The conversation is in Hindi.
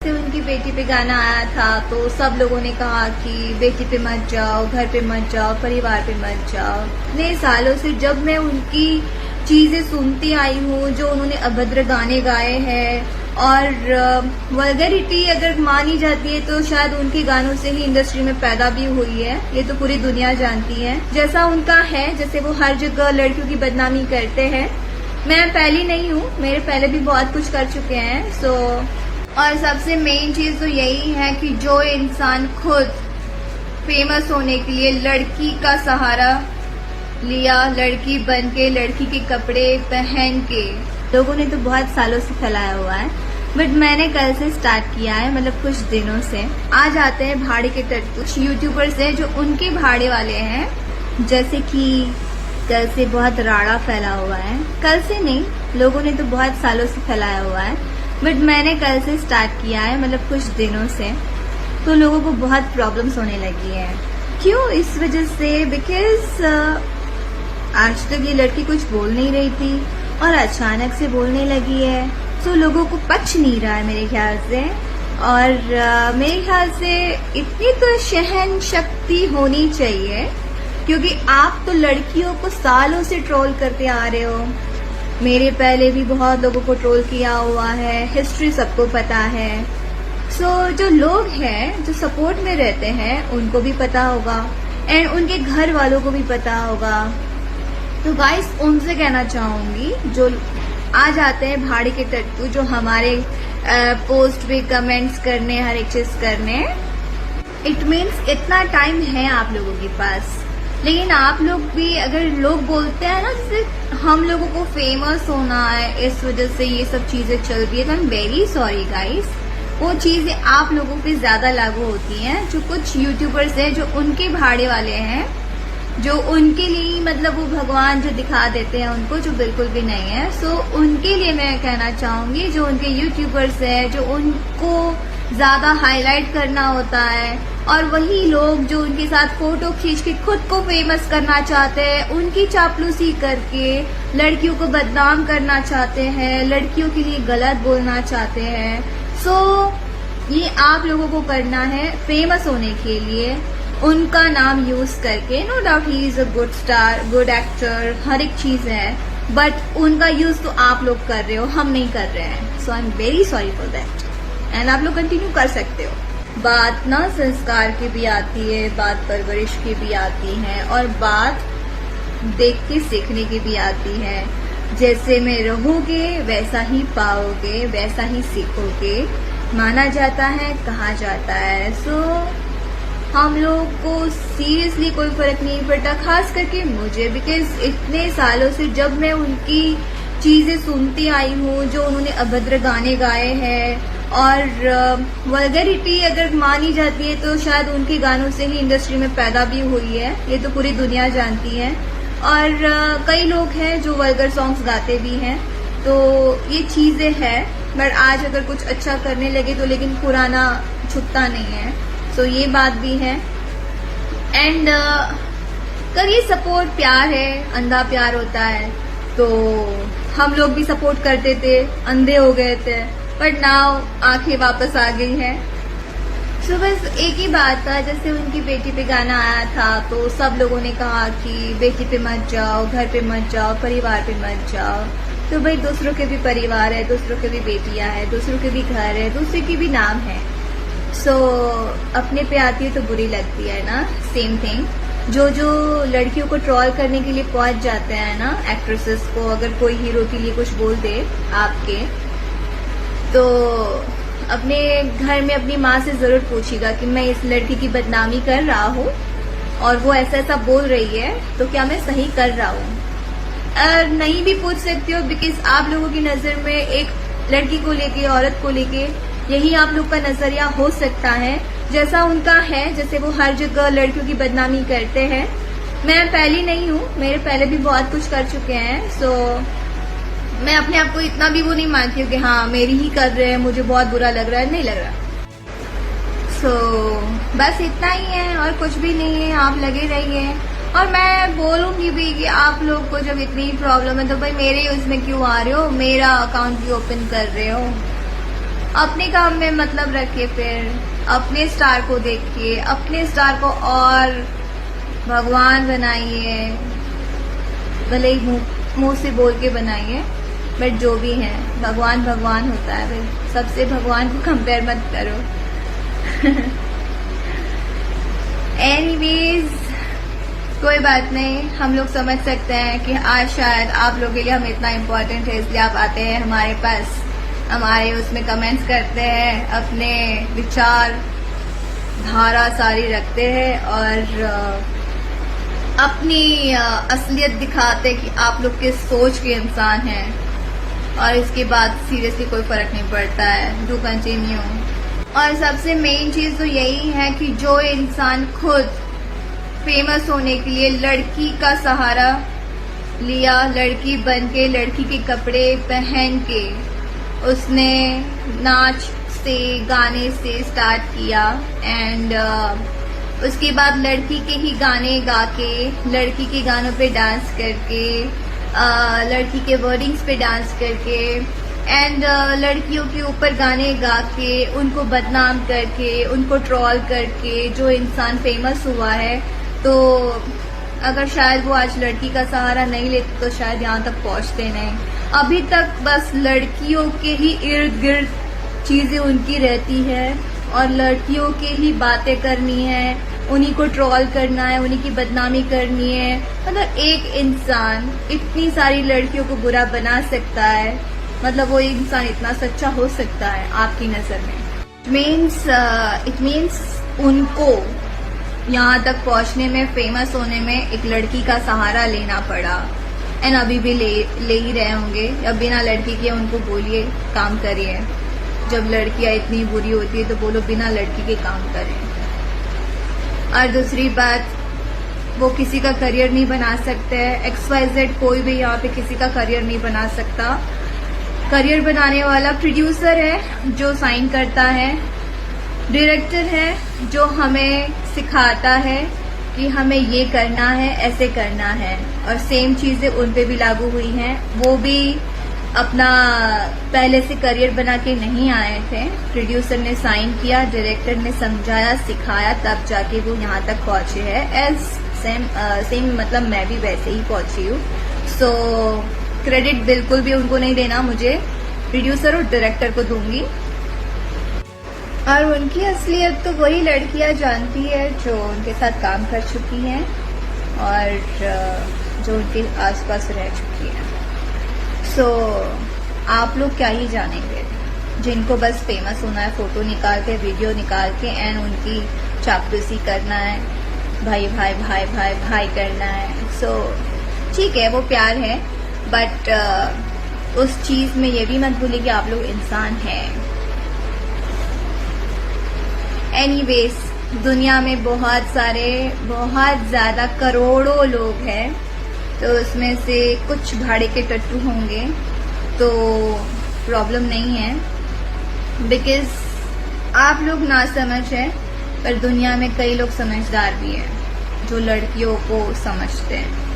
से उनकी बेटी पे गाना आया था तो सब लोगों ने कहा कि बेटी पे मत जाओ, घर पे मत जाओ, परिवार पे मत जाओ। इतने सालों से जब मैं उनकी चीजें सुनती आई हूँ, जो उन्होंने अभद्र गाने गाए हैं और वल्गैरिटी अगर मानी जाती है तो शायद उनके गानों से ही इंडस्ट्री में पैदा भी हुई है। ये तो पूरी दुनिया जानती है। जैसा उनका है, जैसे वो हर जगह लड़कियों की बदनामी करते हैं। मैं पहली नहीं हूँ, मेरे पहले भी बहुत कुछ कर चुके हैं। और सबसे मेन चीज तो यही है कि जो इंसान खुद फेमस होने के लिए लड़की का सहारा लिया, लड़की बन के, लड़की के कपड़े पहन के, लोगों ने तो बहुत सालों से फैलाया हुआ है, बट मैंने कल से स्टार्ट किया है, मतलब कुछ दिनों से। आज आते हैं भाड़े के टट। कुछ यूट्यूबर्स हैं जो उनके भाड़े वाले हैं, जैसे कि कल से बहुत राड़ा फैला हुआ है। कल से नहीं, लोगों ने तो बहुत सालों से फैलाया हुआ है, बट मैंने कल से स्टार्ट किया है, मतलब कुछ दिनों से। तो लोगों को बहुत प्रॉब्लम्स होने लगी है। क्यों? इस वजह से बिकॉज आज तक ये लड़की कुछ बोल नहीं रही थी और अचानक से बोलने लगी है, तो लोगों को पच नहीं रहा है मेरे ख्याल से। और मेरे ख्याल से इतनी तो सहन शक्ति होनी चाहिए, क्योंकि आप तो लड़कियों को सालों से ट्रोल करते आ रहे हो। मेरे पहले भी बहुत लोगों को ट्रोल किया हुआ है, हिस्ट्री सबको पता है। जो लोग हैं जो सपोर्ट में रहते हैं उनको भी पता होगा एंड उनके घर वालों को भी पता होगा। तो गाइस, उनसे कहना चाहूंगी जो आ जाते हैं भाड़े के टट्टू, जो हमारे पोस्ट पे कमेंट्स करने, हर एक चीज करने, इट मीन्स इतना टाइम है आप लोगों के पास, लेकिन आप लोग भी, अगर लोग बोलते हैं ना जैसे हम लोगों को फेमस होना है, इस वजह से ये सब चीजें चल रही है, तो आई एम वेरी सॉरी गाइस। वो चीजें आप लोगों पे ज्यादा लागू होती हैं। जो कुछ यूट्यूबर्स हैं जो उनके भाड़े वाले हैं, जो उनके लिए मतलब वो भगवान जो दिखा देते हैं उनको, जो बिल्कुल भी नहीं है। उनके लिए मैं कहना चाहूंगी, जो उनके यूट्यूबर्स हैं, जो उनको ज्यादा हाईलाइट करना होता है, और वही लोग जो उनके साथ फोटो खींच के खुद को फेमस करना चाहते हैं, उनकी चापलूसी करके लड़कियों को बदनाम करना चाहते हैं, लड़कियों के लिए गलत बोलना चाहते हैं। ये आप लोगों को करना है फेमस होने के लिए, उनका नाम यूज करके। No doubt he is a good star, good actor, हर एक चीज है, बट उनका यूज तो आप लोग कर रहे हो, हम नहीं कर रहे हैं। So I am very sorry for that. And आप लोग कंटिन्यू कर सकते हो। बात ना संस्कार की भी आती है, बात परवरिश की भी आती है, और बात देख के सीखने की भी आती है। जैसे में रहोगे वैसा ही पाओगे, वैसा ही सीखोगे, माना जाता है, कहा जाता है। हम लोग को सीरियसली कोई फर्क नहीं पड़ता, खास करके मुझे, बिकॉज इतने सालों से जब मैं उनकी चीजें सुनती आई हूँ, जो उन्होंने अभद्र गाने गाए हैं और वल्गैरिटी अगर मानी जाती है तो शायद उनके गानों से ही इंडस्ट्री में पैदा भी हुई है। ये तो पूरी दुनिया जानती है। और कई लोग हैं जो वल्गर सॉन्ग्स गाते भी हैं, तो ये चीजें हैं। बट आज अगर कुछ अच्छा करने लगे तो लेकिन पुराना छुपता नहीं है। ये बात भी है। एंड करिए सपोर्ट, प्यार है, अंधा प्यार होता है। तो हम लोग भी सपोर्ट करते थे, अंधे हो गए थे, बट नाउ आंखें वापस आ गई हैं। बस एक ही बात था, जैसे उनकी बेटी पे गाना आया था तो सब लोगों ने कहा कि बेटी पे मत जाओ, घर पे मत जाओ, परिवार पे मत जाओ। तो भाई, दूसरों के भी परिवार है, दूसरों के भी बेटियां हैं, दूसरों के भी घर है, दूसरे के भी नाम है। अपने पे आती है तो बुरी लगती है ना। सेम थिंग, जो लड़कियों को ट्रोल करने के लिए पहुंच जाते हैं ना, एक्ट्रेसेस को, अगर कोई हीरो के लिए कुछ बोल दे आपके, तो अपने घर में अपनी माँ से जरूर पूछिएगा कि मैं इस लड़की की बदनामी कर रहा हूँ और वो ऐसा ऐसा बोल रही है, तो क्या मैं सही कर रहा हूँ? और नहीं भी पूछ सकते हो, बिकॉज आप लोगों की नजर में एक लड़की को लेके, औरत को लेके यही आप लोग का नजरिया हो सकता है, जैसा उनका है। जैसे वो हर जगह लड़कियों की बदनामी करते हैं। मैं पहली नहीं हूँ, मेरे पहले भी बहुत कुछ कर चुके हैं। मैं अपने आप को इतना भी वो नहीं मानती हूँ कि हाँ मेरी ही कर रहे हैं, मुझे बहुत बुरा लग रहा है, नहीं लग रहा। बस इतना ही है और कुछ भी नहीं है। आप लगे रहिए, और मैं बोलूंगी भी कि आप लोग को जब इतनी प्रॉब्लम है तो भाई मेरे उसमें क्यों आ रहे हो, मेरा अकाउंट भी ओपन कर रहे हो। अपने काम में मतलब रखिए, फिर अपने स्टार को देखिए, अपने स्टार को और भगवान बनाइए, भले ही मुंह से बोल के बनाइए, बट जो भी है भगवान भगवान होता है भाई, सबसे भगवान को कंपेयर मत करो। एनीवेज, कोई बात नहीं, हम लोग समझ सकते हैं कि आज शायद आप लोगों के लिए हम इतना इम्पोर्टेंट है, इसलिए आप आते हैं हमारे पास, हमारे उसमें कमेंट्स करते हैं, अपने विचार धारा सारी रखते हैं और अपनी असलियत दिखाते कि आप लोग किस सोच के इंसान हैं। और इसके बाद सीरियसली कोई फर्क नहीं पड़ता है, डू कंटिन्यू। और सबसे मेन चीज तो यही है कि जो इंसान खुद फेमस होने के लिए लड़की का सहारा लिया, लड़की बन के, लड़की के कपड़े पहन के, उसने नाच से, गाने से स्टार्ट किया एंड उसके बाद लड़की के ही गाने गा के, लड़की के गानों पे डांस करके, लड़की के वर्डिंग्स पे डांस करके एंड लड़कियों के ऊपर गाने गा के, उनको बदनाम करके, उनको ट्रोल करके जो इंसान फेमस हुआ है, तो अगर शायद वो आज लड़की का सहारा नहीं लेते तो शायद यहाँ तक पहुँचते नहीं। अभी तक बस लड़कियों के ही इर्द गिर्द चीजें उनकी रहती है और लड़कियों के ही बातें करनी है, उन्हीं को ट्रोल करना है, उन्हीं की बदनामी करनी है। मतलब एक इंसान इतनी सारी लड़कियों को बुरा बना सकता है, मतलब वो इंसान इतना सच्चा हो सकता है आपकी नजर में। इट मीन्स उनको यहाँ तक पहुँचने में, फेमस होने में एक लड़की का सहारा लेना पड़ा एंड अभी भी ले ही रहे होंगे। अब बिना लड़की के उनको बोलिए काम करिए, जब लड़कियां इतनी बुरी होती है तो बोलो बिना लड़की के काम करें। और दूसरी बात, वो किसी का करियर नहीं बना सकते हैं, XYZ कोई भी यहाँ पे किसी का करियर नहीं बना सकता। करियर बनाने वाला प्रोड्यूसर है जो साइन करता है, डायरेक्टर है जो हमें सिखाता है कि हमें ये करना है, ऐसे करना है। और सेम चीजें उन पे भी लागू हुई हैं, वो भी अपना पहले से करियर बना के नहीं आए थे। प्रोड्यूसर ने साइन किया, डायरेक्टर ने समझाया, सिखाया, तब जाके वो यहाँ तक पहुंचे हैं। सेम मतलब मैं भी वैसे ही पहुंची हूँ। सो क्रेडिट बिल्कुल भी उनको नहीं देना, मुझे प्रोड्यूसर और डायरेक्टर को दूंगी। और उनकी असलियत तो वही लड़कियां जानती है जो उनके साथ काम कर चुकी हैं और जो उनके आसपास रह चुकी हैं। सो आप लोग क्या ही जानेंगे, जिनको बस फेमस होना है, फोटो निकाल के, वीडियो निकाल के एंड उनकी चापलूसी करना है, भाई भाई भाई भाई भाई करना है। सो ठीक है, वो प्यार है, बट उस चीज में ये भी मत भूलिए कि आप लोग इंसान हैं। एनीवेज, दुनिया में बहुत ज्यादा करोड़ों लोग हैं, तो उसमें से कुछ भाड़े के टट्टू होंगे तो प्रॉब्लम नहीं है, बिकॉज आप लोग ना समझ हैं, पर दुनिया में कई लोग समझदार भी हैं जो लड़कियों को समझते हैं।